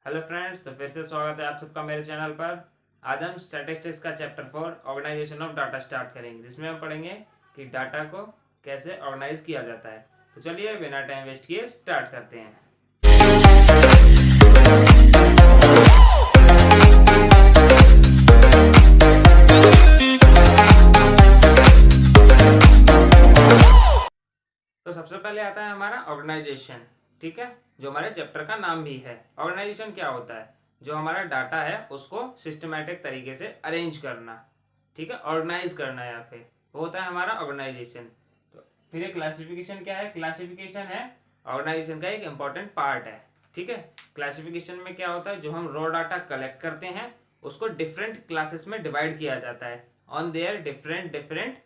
Hello friends, तो फिर से स्वागत है आप सबका मेरे चैनल पर। आज हम स्टैटिस्टिक्स का chapter 4 organisation of data start करेंगे, जिसमें हम पढ़ेंगे कि डाटा को कैसे ऑर्गेनाइज किया जाता है। तो चलिए बिना टाइम वेस्ट किए स्टार्ट करते हैं। तो सबसे पहले आता है हमारा ऑर्गेनाइजेशन। ठीक है, जो हमारे चैप्टर का नाम भी है। ऑर्गेनाइजेशन क्या होता है? जो हमारा डाटा है उसको सिस्टमैटिक तरीके से अरेंज करना, ठीक है, ऑर्गेनाइज करना, या फिर वो होता है हमारा ऑर्गेनाइजेशन। तो फिर एक क्लासिफिकेशन क्या है? क्लासिफिकेशन है ऑर्गेनाइजेशन का एक इंपॉर्टेंट पार्ट है। ठीक है, क्लासिफिकेशन में क्या होता है? जो हम रॉ डाटा कलेक्ट करते हैं उसको डिफरेंट क्लासेस में डिवाइड किया जाता है on their different different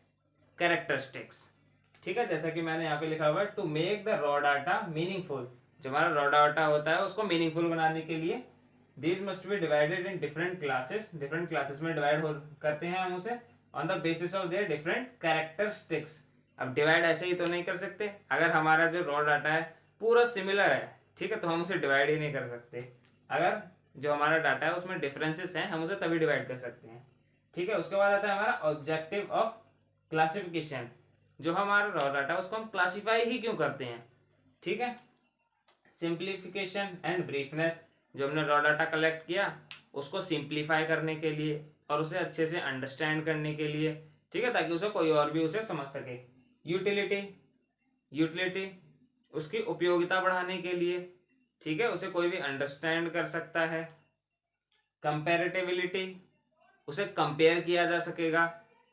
characteristics. ठीक है, जैसा कि मैंने यहाँ पे लिखा हुआ है, to make the raw data meaningful. जो हमारा रॉ डाटा होता है उसको मीनिंगफुल बनाने के लिए these must be divided in different classes. Different classes में डिवाइड करते हैं हम उसे on the basis of their different characteristics. अब डिवाइड ऐसे ही तो नहीं कर सकते। अगर हमारा जो रॉ डाटा है पूरा सिमिलर है, ठीक है, तो हम उसे डिवाइड ही नहीं कर सकते। अगर जो हमारा डाटा है उसमें डिफरेंसेस हैं, हम उसे तभी डिवाइड कर सकते हैं। ठीक है, उसके बाद आता है हमारा ऑब्जेक्टिव ऑफ क्लासिफिकेशन। जो हमारा रॉ डाटा है उसको हम क्लासीफाई ही क्यों करते हैं? ठीक है, सिंप्लीफिकेशन एंड ब्रीफनेस। जो हमने रॉ डाटा कलेक्ट किया उसको सिंप्लीफाई करने के लिए और उसे अच्छे से अंडरस्टैंड करने के लिए, ठीक है, ताकि उसे कोई और भी उसे समझ सके। यूटिलिटी, यूटिलिटी उसकी उपयोगिता बढ़ाने के लिए, ठीक है, उसे कोई भी अंडरस्टैंड कर सकता है। कंपेरेटिबिलिटी, उसे कंपेयर किया जा सकेगा।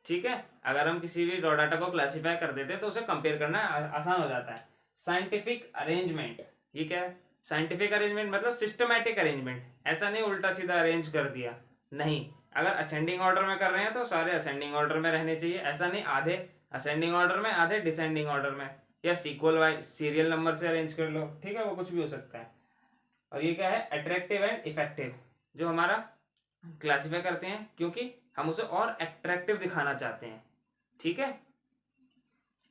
ठीक है, अगर हम किसी भी रॉ डाटा को क्लासीफाई कर देते हैं तो उसे कंपेयर करना आसान हो जाता है। साइंटिफिक अरेंजमेंट, ये क्या है? साइंटिफिक अरेंजमेंट मतलब सिस्टमैटिक अरेंजमेंट। ऐसा नहीं उल्टा सीधा अरेंज कर दिया, नहीं। अगर असेंडिंग ऑर्डर में कर रहे हैं तो सारे असेंडिंग ऑर्डर में रहने चाहिए। ऐसा नहीं आधे असेंडिंग ऑर्डर में आधे डिसेंडिंग ऑर्डर में, या सीक्वल वाइज सीरियल नंबर से अरेंज कर लो। ठीक है, वो कुछ भी हो सकता है। और ये क्या है? Attractive and effective. जो हमारा क्लासीफाई करते हैं क्योंकि हम उसे और अट्रैक्टिव दिखाना चाहते हैं। ठीक है,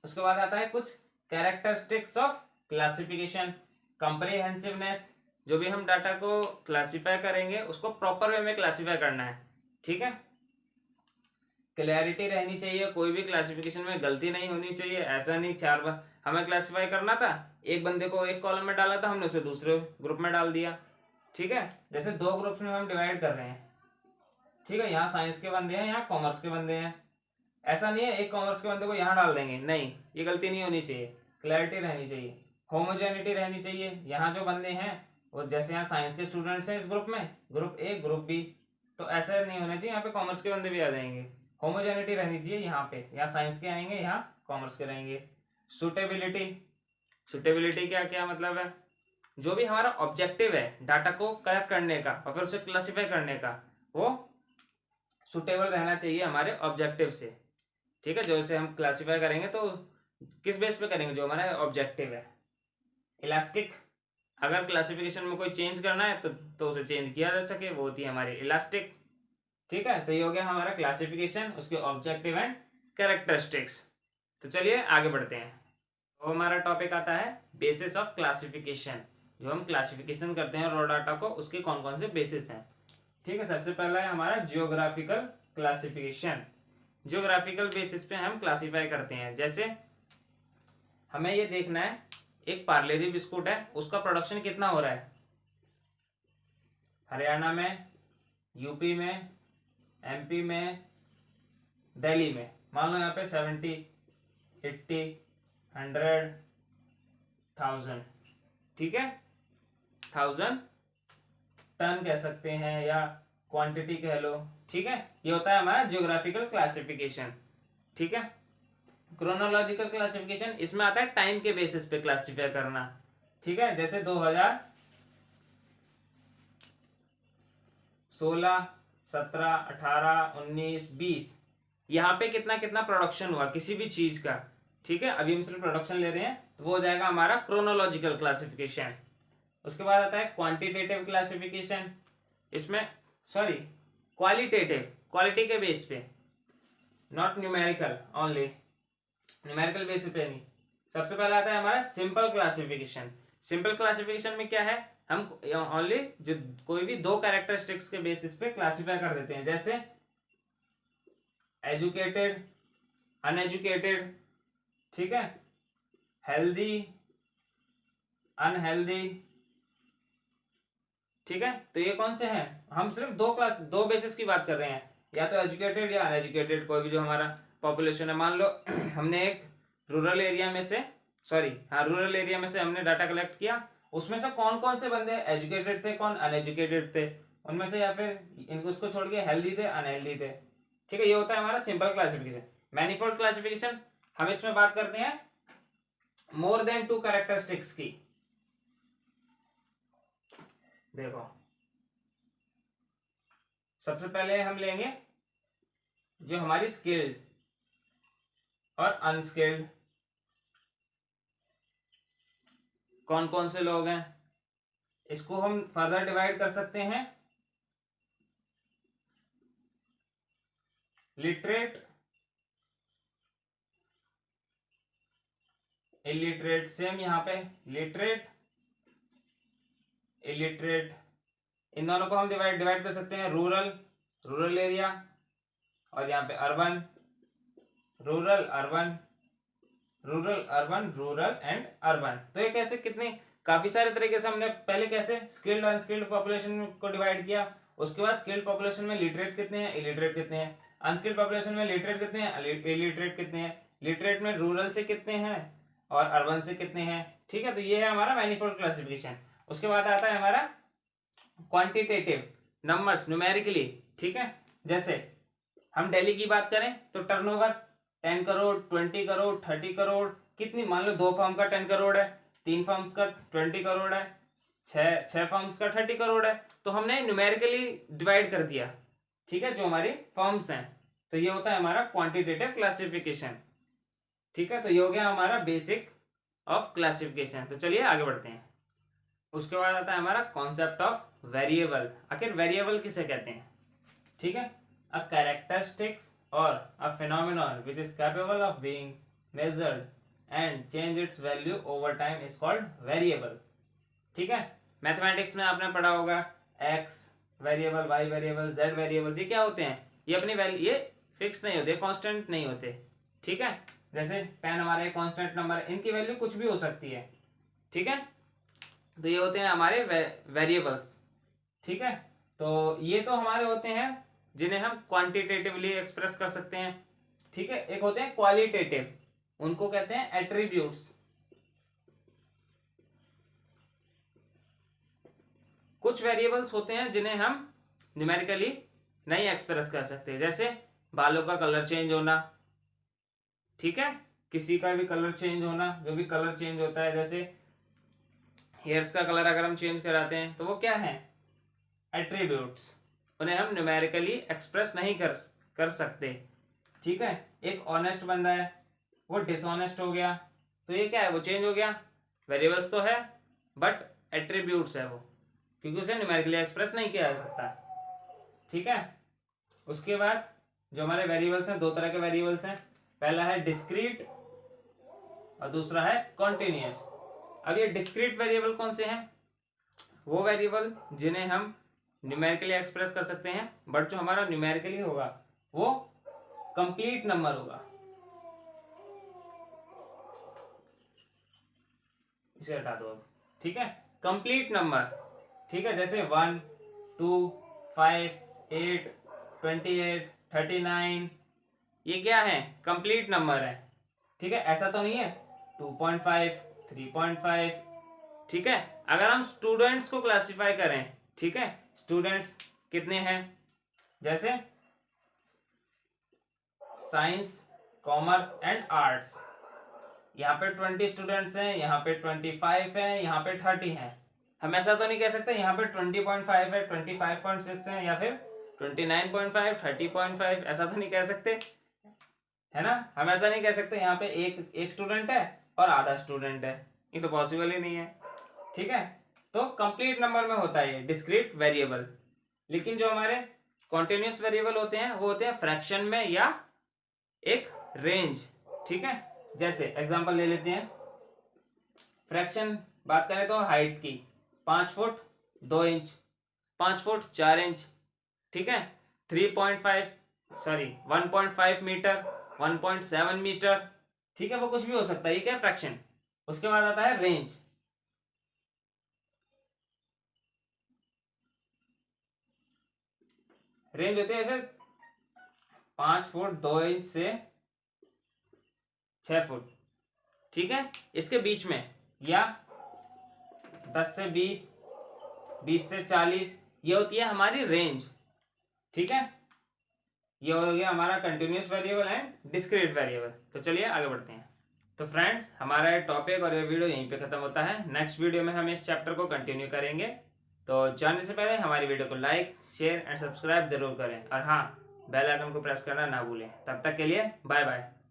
उसके बाद आता है कुछ कैरेक्टरिस्टिक्स ऑफ क्लासिफिकेशन। कंप्रिहेंसिवनेस, जो भी हम डाटा को क्लासीफाई करेंगे उसको प्रॉपर वे में क्लासीफाई करना है। ठीक है, क्लैरिटी रहनी चाहिए, कोई भी क्लासिफिकेशन में गलती नहीं होनी चाहिए। ऐसा नहीं चार बार हमें क्लासीफाई करना था, एक बंदे को एक कॉलम में डाला था, हमने उसे दूसरे ग्रुप में डाल दिया। ठीक है, जैसे दो ग्रुप्स में हम डिवाइड कर रहे हैं, ठीक है, यहाँ साइंस के बंदे हैं, यहाँ कॉमर्स के बंदे हैं। ऐसा नहीं है एक कॉमर्स के बंदे को यहाँ डाल देंगे, नहीं, ये गलती नहीं होनी चाहिए। क्लैरिटी रहनी चाहिए, होमोजेनिटी रहनी चाहिए। यहाँ जो बंदे हैं वो जैसे यहाँ साइंस के स्टूडेंट्स हैं इस ग्रुप में, ग्रुप ए ग्रुप बी, तो ऐसा नहीं होना चाहिए यहाँ पे कॉमर्स के बंदे भी आ जाएंगे। होमोजेनिटी रहनी चाहिए, यहाँ पे यहाँ साइंस के आएंगे, यहाँ कॉमर्स के रहेंगे। सुटेबिलिटी, सुटेबिलिटी क्या क्या मतलब है? जो भी हमारा ऑब्जेक्टिव है डाटा को कलेक्ट करने का और फिर उसे क्लासीफाई करने का, वो सुटेबल रहना चाहिए हमारे ऑब्जेक्टिव से। ठीक है, जो इसे हम क्लासीफाई करेंगे तो किस बेस पे करेंगे? जो हमारा ऑब्जेक्टिव है। इलास्टिक, अगर क्लासिफिकेशन में कोई चेंज करना है तो उसे चेंज किया जा सके, वो होती है हमारी इलास्टिक। ठीक है, तो ये हो गया हमारा क्लासिफिकेशन, उसके ऑब्जेक्टिव एंड कैरेक्टरिस्टिक्स। तो चलिए आगे बढ़ते हैं। तो हमारा टॉपिक आता है बेसिस ऑफ क्लासिफिकेशन। जो हम क्लासिफिकेशन करते हैं रॉ डाटा को, उसके कौन कौन से बेसिस हैं। ठीक है, सबसे पहला है हमारा जियोग्राफिकल क्लासिफिकेशन। जियोग्राफिकल बेसिस पे हम क्लासीफाई करते हैं। जैसे हमें ये देखना है एक पार्ले जी बिस्कुट है, उसका प्रोडक्शन कितना हो रहा है हरियाणा में, यूपी में, एमपी में, दिल्ली में। मान लो यहाँ पे 70, 80, 100, 1000, ठीक है, 1000 टन कह सकते हैं या क्वांटिटी कह लो। ठीक है, ये होता है हमारा जियोग्राफिकल क्लासिफिकेशन। ठीक है, क्रोनोलॉजिकल क्लासिफिकेशन, इसमें आता है टाइम के बेसिस पे क्लासिफाई करना। ठीक है, जैसे 2016, 17, 18, 19, 20, यहाँ पे कितना कितना प्रोडक्शन हुआ किसी भी चीज का। ठीक है, अभी हम सिर्फ प्रोडक्शन ले रहे हैं, तो वो हो जाएगा हमारा क्रोनोलॉजिकल क्लासिफिकेशन। उसके बाद आता है क्वांटिटेटिव क्लासिफिकेशन। इसमें सॉरी क्वालिटेटिव, क्वालिटी के बेस पे, not numerical only, numerical base पे नहीं। सबसे पहला आता है हमारा सिंपल क्लासिफिकेशन। सिंपल क्लासिफिकेशन में क्या है? हम ओनली जो कोई भी दो कैरेक्टरिस्टिक्स के बेसिस पे क्लासिफाई कर देते हैं, जैसे एजुकेटेड, अनएजुकेटेड, ठीक है, हेल्दी, अनहेल्दी, ठीक है। तो ये कौन से हैं, हम सिर्फ दो बेसिस की बात कर रहे हैं, या तो एजुकेटेड या अनएजुकेटेड, कोई भी जो हमारा पॉपुलेशन है। मान लो हमने एक रूरल एरिया में से रूरल एरिया में से हमने डाटा कलेक्ट किया, उसमें से कौन कौन से बंदे एजुकेटेड थे, कौन अनएजुकेटेड थे, उनमें से, या फिर इनको उसको छोड़ के हेल्दी थे, अनहेल्दी थे, ठीक है। ये होता है हमारा सिंपल क्लासिफिकेशन। मैनिफोल्ड क्लासिफिकेशन हम इसमें बात करते हैं मोर देन टू कैरेक्टरिस्टिक्स की। देखो सबसे पहले हम लेंगे जो हमारी स्किल्ड और अनस्किल्ड, कौन कौन से लोग हैं, इसको हम फर्दर डिवाइड कर सकते हैं लिटरेट, इलिटरेट। सेम यहाँ पे लिटरेट, इलिटरेट, इन दोनों को हम डिवाइड कर सकते हैं रूरल एरिया, और यहाँ पे urban, rural urban, rural and urban. तो ये कैसे, कितने काफी सारे तरीके से हमने पहले कैसे स्किल्ड अनस्किल्ड पॉपुलेशन को डिवाइड किया, उसके बाद स्किल्ड पॉपुलेशन में लिटरेट कितने हैं, इलिटरेट कितने हैं, अनस्किल्ड पॉपुलेशन में लिटरेट कितने हैं, इलिटरेट कितने हैं, लिटरेट में रूरल से कितने हैं और अर्बन से कितने हैं, ठीक है। तो ये है हमारा मैनिफोल्ड क्लासिफिकेशन। उसके बाद आता है हमारा क्वांटिटेटिव नंबर्स, न्यूमेरिकली, ठीक है। जैसे हम दिल्ली की बात करें तो टर्नओवर 10 करोड़, 20 करोड़, 30 करोड़, कितनी, मान लो 2 फर्म का 10 करोड़ है, 3 फर्म्स का 20 करोड़ है, 6 फर्म्स का 30 करोड़ है, तो हमने न्यूमेरिकली डिवाइड कर दिया, ठीक है, जो हमारी फर्म्स हैं। तो ये होता है हमारा क्वांटिटेटिव क्लासिफिकेशन, ठीक है। तो ये हो गया हमारा बेसिक ऑफ क्लासिफिकेशन। तो चलिए आगे बढ़ते हैं। उसके बाद आता है हमारा कॉन्सेप्ट ऑफ वेरिएबल। आखिर वेरिएबल किसे कहते हैं, ठीक है। A characteristics or a phenomenon which is capable of being measured and change its value over time is called variable, ठीक है। मैथमेटिक्स में आपने पढ़ा होगा x variable, y variable, z variable, ये क्या होते हैं, ये अपनी वैल्यू, ये फिक्स नहीं होते, कांस्टेंट नहीं होते, ठीक है। जैसे 10 हमारा एक कांस्टेंट नंबर है, इनकी वैल्यू कुछ भी हो सकती है, ठीक है। तो ये होते हैं हमारे वेरिएबल्स, ठीक है। तो ये तो हमारे होते हैं जिन्हें हम क्वांटिटेटिवली एक्सप्रेस कर सकते हैं, ठीक है। एक होते हैं क्वालिटेटिव, उनको कहते हैं एट्रीब्यूट्स। कुछ वेरिएबल्स होते हैं जिन्हें हम न्यूमेरिकली नहीं एक्सप्रेस कर सकते, जैसे बालों का कलर चेंज होना, ठीक है, किसी का भी कलर चेंज होना, जो भी कलर चेंज होता है, जैसे हेयर्स का कलर अगर हम चेंज कराते हैं तो वो क्या है, एट्रीब्यूट्स, उन्हें हम न्यूमेरिकली एक्सप्रेस नहीं कर सकते, ठीक है। एक ऑनेस्ट बंदा है, वो डिसऑनेस्ट हो गया, तो ये क्या है, वो चेंज हो गया, वेरिएबल्स तो है बट एट्रीब्यूट्स है वो, क्योंकि उसे न्यूमेरिकली एक्सप्रेस नहीं किया जा सकता, ठीक है। उसके बाद जो हमारे वेरिएबल्स हैं, 2 तरह के वेरिएबल्स हैं, पहला है डिस्क्रीट और दूसरा है कॉन्टिन्यूअस। अब ये डिस्क्रीट वेरिएबल कौन से हैं, वो वेरिएबल जिन्हें हम न्यूमेरिकली एक्सप्रेस कर सकते हैं, बट जो हमारा न्यूमेरिकली होगा वो कंप्लीट नंबर होगा, इसे हटा दो अब, ठीक है, कंप्लीट नंबर, ठीक है। जैसे 1, 2, 5, 8, 28, 39, ये क्या है, कंप्लीट नंबर है, ठीक है। ऐसा तो नहीं है 2.5, 3.5, ठीक है। अगर हम स्टूडेंट्स को क्लासिफाई करें, ठीक है, स्टूडेंट्स कितने हैं, जैसे साइंस, कॉमर्स एंड आर्ट्स, यहाँ पे 20 स्टूडेंट्स हैं, यहाँ पे 25 हैं, यहाँ पे 30 हैं। हम ऐसा तो नहीं कह सकते यहाँ पे 20.5 है, 25.6 है, या फिर 29.5, 30.5, ऐसा तो नहीं कह सकते, है ना। हम ऐसा नहीं कह सकते यहाँ पे एक स्टूडेंट है और आधा स्टूडेंट है, ये तो पॉसिबल ही नहीं है, ठीक है। तो कंप्लीट नंबर में होता है ये डिस्क्रीट वेरिएबल। लेकिन जो हमारे कॉन्टिन्यूअस वेरिएबल होते हैं वो होते हैं फ्रैक्शन में या एक रेंज, ठीक है। जैसे एग्जांपल ले लेते हैं, फ्रैक्शन बात करें तो हाइट की, 5 फुट 2 इंच, 5 फुट 4 इंच, ठीक है, 1.5 मीटर, 1.7 मीटर, ठीक है, वो कुछ भी हो सकता है, ये क्या फ्रैक्शन। उसके बाद आता है रेंज। रेंज होती है ऐसे 5 फुट 2 इंच से 6 फुट, ठीक है, इसके बीच में, या 10 से 20, 20 से 40, ये होती है हमारी रेंज, ठीक है। ये हो गया हमारा continuous variable and discrete variable. तो चलिए आगे बढ़ते हैं। तो फ्रेंड्स, हमारा ये टॉपिक और ये वीडियो यहीं पे खत्म होता है। नेक्स्ट वीडियो में हम इस चैप्टर को कंटिन्यू करेंगे। तो जाने से पहले हमारी वीडियो को लाइक, शेयर एंड सब्सक्राइब जरूर करें, और हाँ, बेल आइकन को प्रेस करना ना भूलें। तब तक के लिए बाय बाय।